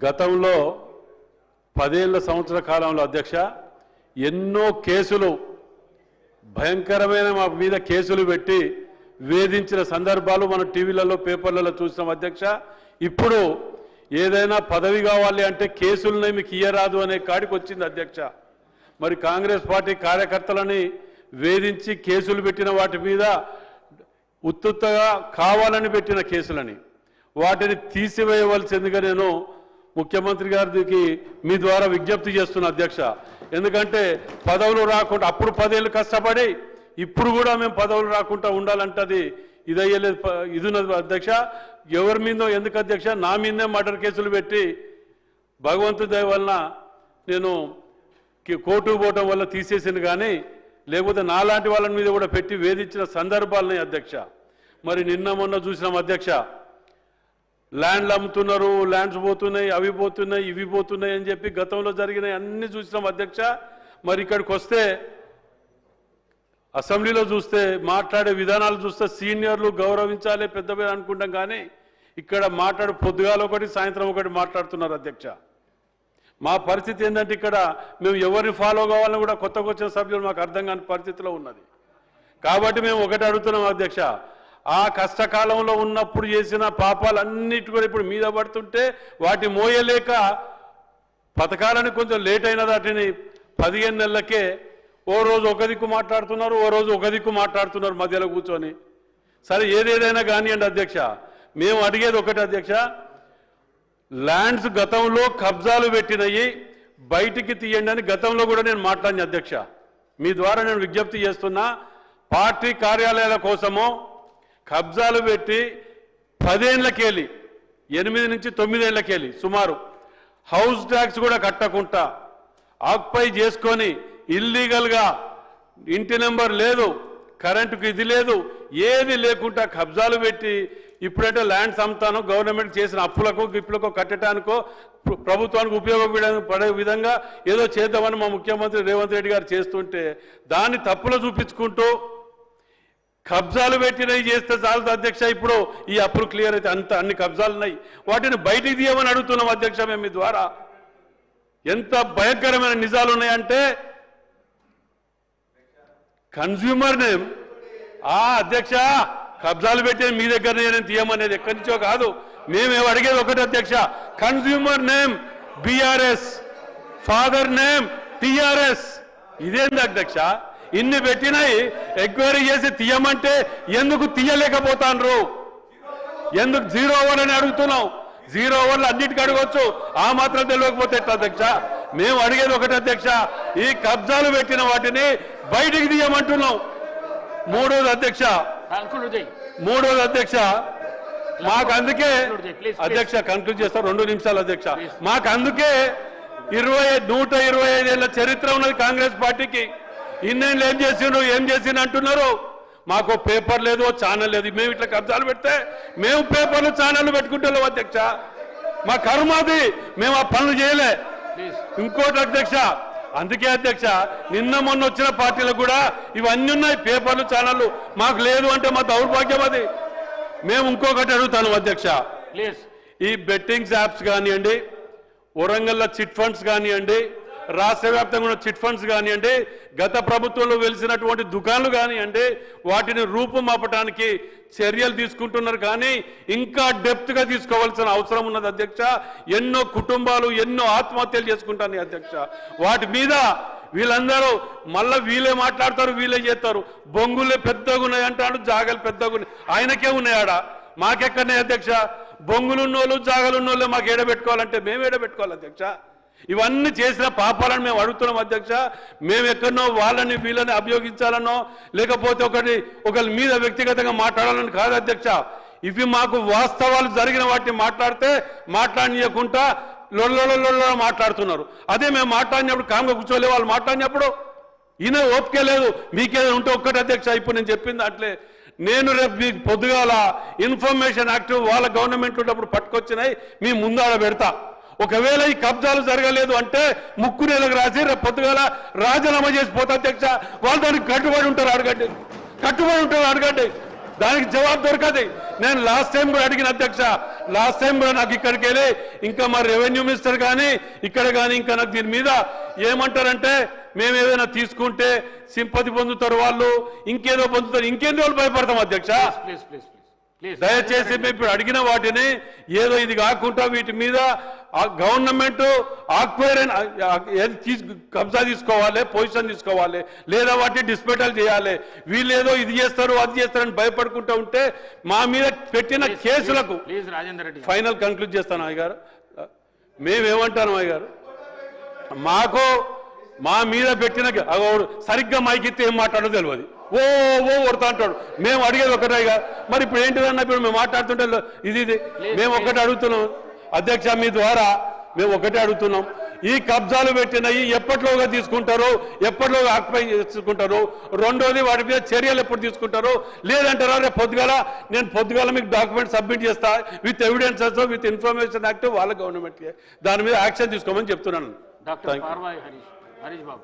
గతంలో 10 ఏళ్ల సంవత్సర కాలంలో అధ్యక్ష ఎన్నో కేసులు భయంకరమైన మా మీద కేసులు పెట్టి వేధించిన సందర్భాలు మనం టీవీలలో పేపర్లలో చూస్తాం అధ్యక్ష. ఇప్పుడు ఏదైనా పదవి కావాలి అంటే కేసులని మీకు ఇయ్యరాదు అనే కాడికి వచ్చింది అధ్యక్ష. మరి కాంగ్రెస్ పార్టీ కార్యకర్తలని వేధించి కేసులు పెట్టిన వాటి మీద ఉత్తుత్తగా కావాలని పెట్టిన కేసులని వాటిని తీసివేయవలసిందిగా నేను ముఖ్యమంత్రి గారికి మీ ద్వారా విజ్ఞప్తి చేస్తున్నా అధ్యక్ష. ఎందుకంటే పదవులు రాకుండా అప్పుడు 10 ఏళ్ళు కష్టపడి ఇప్పుడు కూడా మేము పదవులు రాకుండా ఉండాలంటది ఇదయ్యలేదు. ఇది అధ్యక్ష. ఎవరి మీదో ఎందుకు అధ్యక్ష? నా మీదే మర్డర్ కేసులు పెట్టి భగవంతుడి దయ వలన నేను కోర్టుకు పోవటం వల్ల తీసేసింది, కానీ లేకపోతే నాలాంటి వాళ్ళ మీద కూడా పెట్టి వేధించిన సందర్భాలని అధ్యక్ష. మరి నిన్న మొన్న చూసినాం అధ్యక్ష, ల్యాండ్లు అమ్ముతున్నారు, ల్యాండ్స్ పోతున్నాయి, అవి పోతున్నాయి, ఇవి పోతున్నాయి అని చెప్పి గతంలో జరిగినాయి అన్ని చూసినాం అధ్యక్ష. మరి ఇక్కడికి వస్తే అసెంబ్లీలో చూస్తే మాట్లాడే విధానాలు చూస్తే సీనియర్లు గౌరవించాలి పెద్ద అనుకుంటాం, కానీ ఇక్కడ పొద్దుగాల ఒకటి సాయంత్రం ఒకటి మాట్లాడుతున్నారు అధ్యక్ష. మా పరిస్థితి ఏంటంటే ఇక్కడ మేము ఎవరిని ఫాలో కావాలని కూడా కొత్తగా వచ్చిన సభ్యులు మాకు అర్థం కాని పరిస్థితిలో ఉన్నది. కాబట్టి మేము ఒకటి అడుగుతున్నాం అధ్యక్ష, ఆ కష్టకాలంలో ఉన్నప్పుడు చేసిన పాపాలన్నిటి కూడా ఇప్పుడు మీద పడుతుంటే వాటి మోయలేక పథకాలని కొంచెం లేట్ అయిన వాటిని 15 నెలలకే ఓ రోజు ఒక దిక్కు మాట్లాడుతున్నారు, ఓ రోజు ఒక దిక్కు మాట్లాడుతున్నారు మధ్యలో కూర్చొని. సరే ఏదేదైనా కానివ్వండి అధ్యక్ష, మేము అడిగేది ఒకటి అధ్యక్ష, ల్యాండ్స్ గతంలో కబ్జాలు పెట్టినవి బయటికి తీయండి అని గతంలో కూడా నేను మాట్లాడిన అధ్యక్ష. మీ ద్వారా నేను విజ్ఞప్తి చేస్తున్నా, పార్టీ కార్యాలయాల కోసమో కబ్జాలు పెట్టి 10 ఏళ్లకెళ్ళి 8 నుంచి 9 ఏళ్లకెళ్ళి సుమారు హౌస్ ట్యాక్స్ కూడా కట్టకుండా ఆక్యుపై చేసుకొని ఇల్లీగల్గా ఇంటి నెంబర్ లేదు, కరెంటుకు ఇది లేదు, ఏది లేకుండా కబ్జాలు పెట్టి ఇప్పుడంటే ల్యాండ్స్ అమ్ముతాను గవర్నమెంట్ చేసిన అప్పులకు గిప్పులకు కట్టడానికో ప్రభుత్వానికి ఉపయోగపడే విధంగా ఏదో చేద్దామని మా ముఖ్యమంత్రి రేవంత్ రెడ్డి గారు చేస్తుంటే దాన్ని తప్పులో చూపించుకుంటూ కబ్జాలు పెట్టినవి చేస్తే చాలదు అధ్యక్ష. ఇప్పుడు ఈ అప్పులు క్లియర్ అయితే అన్ని కబ్జాలు ఉన్నాయి, వాటిని బయటికి తీయమని అడుగుతున్నాం అధ్యక్ష. మేము మీ ద్వారా ఎంత భయంకరమైన నిజాలు ఉన్నాయంటే కన్స్యూమర్ నేమ్ అధ్యక్ష కబ్జాలు పెట్టే మీ దగ్గర నేను తీయమనేది ఎక్కడి నుంచో కాదు. మేమేమో అడిగేది ఒకటి అధ్యక్ష, consumer name BRS, father name TRS. ఇదేంది అధ్యక్ష? ఇన్ని పెట్టినాయి ఎంక్వైరీ చేసి తీయమంటే ఎందుకు తీయలేకపోతాండ్రు? ఎందుకు 0 అని అడుగుతున్నాం? 0 అన్నిటికీ అడగవచ్చు, ఆ మాత్రం తెలియకపోతే ఎట్లా అధ్యక్ష? మేము అడిగేది ఒకటి అధ్యక్ష, ఈ కబ్జాలు పెట్టిన వాటిని బయటికి తీయమంటున్నాం. మూడోది అధ్యక్ష మాకు అందుకే అధ్యక్ష కంక్లూడ్ చేస్తాం 2 నిమిషాలు అధ్యక్ష. మాకు అందుకే 125 ఏళ్ల చరిత్ర ఉన్నది కాంగ్రెస్ పార్టీకి. ఇన్నేళ్ళు ఏం చేసిండు అంటున్నారు. మాకు పేపర్ లేదు, ఛానల్ లేదు. మేము ఇట్లా కబ్జాలు పెడితే మేము పేపర్లు ఛానళ్ళు పెట్టుకుంటాం అధ్యక్ష. మా కర్మాది, మేము ఆ పనులు చేయలే. ఇంకోటి అధ్యక్ష, అందుకే అధ్యక్ష నిన్న మొన్న వచ్చిన పార్టీలకు కూడా ఇవన్నీ ఉన్నాయి, పేపర్లు ఛానళ్ళు. మాకు లేదు అంటే మా దౌర్భాగ్యం అది. మేము ఇంకొకటి అడుగుతాను అధ్యక్ష, ఈ బెట్టింగ్స్ యాప్స్ కానివ్వండి, వరంగల్లో చిట్ ఫండ్స్ కానివ్వండి, రాష్ట్ర వ్యాప్తంగా ఉన్న చిట్ ఫండ్స్ కానివ్వండి, గత ప్రభుత్వంలో వెలిసినటువంటి దుకాణాలు కానివ్వండి, వాటిని రూపుమాపటానికి చర్యలు తీసుకుంటున్నారు, కానీ ఇంకా డెప్త్గా తీసుకోవాల్సిన అవసరం ఉన్నది అధ్యక్ష. ఎన్నో కుటుంబాలు ఎన్నో ఆత్మహత్యలు చేసుకుంటాను అధ్యక్ష. వాటి మీద వీళ్ళందరూ మళ్ళీ వీళ్ళే మాట్లాడతారు, వీళ్ళే చేస్తారు. బొంగులే పెద్దగా ఉన్నాయి అంటాడు, జాగలు పెద్దగా ఉన్నాయి. ఆయనకే ఉన్నాయాడ, మాకెక్కడనే అధ్యక్ష? బొంగులున్నోళ్ళు జాగలున్నోళ్ళే మాకు ఏడబెట్టుకోవాలంటే మేము ఏడబెట్టుకోవాలి అధ్యక్ష? ఇవన్నీ చేసిన పాపాలను మేము అడుగుతున్నాం అధ్యక్ష. మేము ఎక్కడనో వాళ్ళని వీళ్ళని అభియోగించాలనో లేకపోతే ఒకరి మీద వ్యక్తిగతంగా మాట్లాడాలని కాదు అధ్యక్ష. ఇవి మాకు వాస్తవాలు జరిగిన వాటిని మాట్లాడనీయకుండా లొల్ల మాట్లాడుతున్నారు. అదే మేము మాట్లాడినప్పుడు కామ్గా కూర్చోలే, వాళ్ళు మాట్లాడినప్పుడు ఈయన ఓపిక లేదు. మీకేదో ఉంటే ఒక్కటి అధ్యక్ష, ఇప్పుడు నేను చెప్పింది అట్లే. నేను రేపు మీకు పొద్దుగాల ఇన్ఫర్మేషన్ యాక్ట్ వాళ్ళ గవర్నమెంట్ ఉన్నప్పుడు పట్టుకొచ్చినాయి మీ ముందాడ పెడతా. ఒకవేళ ఈ కబ్జాలు జరగలేదు అంటే ముక్కు నెలకు రాసి రేపు పొద్దుగాల రాజీనామా చేసి పోతా అధ్యక్ష. వాళ్ళు దానికి కట్టుబడి ఉంటారు, అడగండి. దానికి జవాబు దొరకదు. నేను లాస్ట్ టైం కూడా అడిగిన అధ్యక్ష, లాస్ట్ టైం కూడా నాకు ఇక్కడికి వెళ్ళి ఇంకా మా రెవెన్యూ మినిస్టర్ కానీ ఇక్కడ కానీ ఇంకా నాకు దీని మీద ఏమంటారంటే మేము ఏదైనా తీసుకుంటే సింపతి పొందుతారు వాళ్ళు, ఇంకేదో పొందుతారు, ఇంకెన్ని రోజులు భయపడతాం అధ్యక్ష. దయచేసి మేము ఇప్పుడు అడిగిన వాటిని ఏదో ఇది కాకుండా వీటి మీద గవర్నమెంట్ ఆక్వైర్ కబ్జా తీసుకోవాలి, పొజిషన్ తీసుకోవాలి, లేదా వాటిని డిస్పెటల్ చేయాలి. వీళ్ళు ఏదో ఇది చేస్తారు అది చేస్తారని భయపడుకుంటూ ఉంటే మా మీద పెట్టిన కేసులకు ఫైనల్ కంక్లూడ్ చేస్తాను అయ్య గారు. మేమేమంటాను అయ్య గారు, మాకు మా మీద పెట్టిన సరిగ్గా మైకిస్తే ఏం మాట్లాడో తెలియదు, ఓ కొడతా అంటాడు. మేము అడిగేది ఒకటేగా, మరి ఇప్పుడు ఏంటిదన్నా ఇప్పుడు మేము మాట్లాడుతుంటే ఇది మేము ఒకటే అడుగుతున్నాం అధ్యక్ష, మీ ద్వారా మేము ఒకటే అడుగుతున్నాం, ఈ కబ్జాలు పెట్టినవి ఎప్పటిలోగా తీసుకుంటారు, ఎప్పటిలోగా ఆక్యుపై చేసుకుంటారు, రెండోది వాటి మీద చర్యలు ఎప్పుడు తీసుకుంటారు, లేదంటారా రేపు పొద్దుగాల మీకు డాక్యుమెంట్ సబ్మిట్ చేస్తా with evidences with information act వాళ్ళ గవర్నమెంట్కి దాని మీద యాక్షన్ తీసుకోమని చెప్తున్నాను. డాక్టర్ హరీష్ బాబు.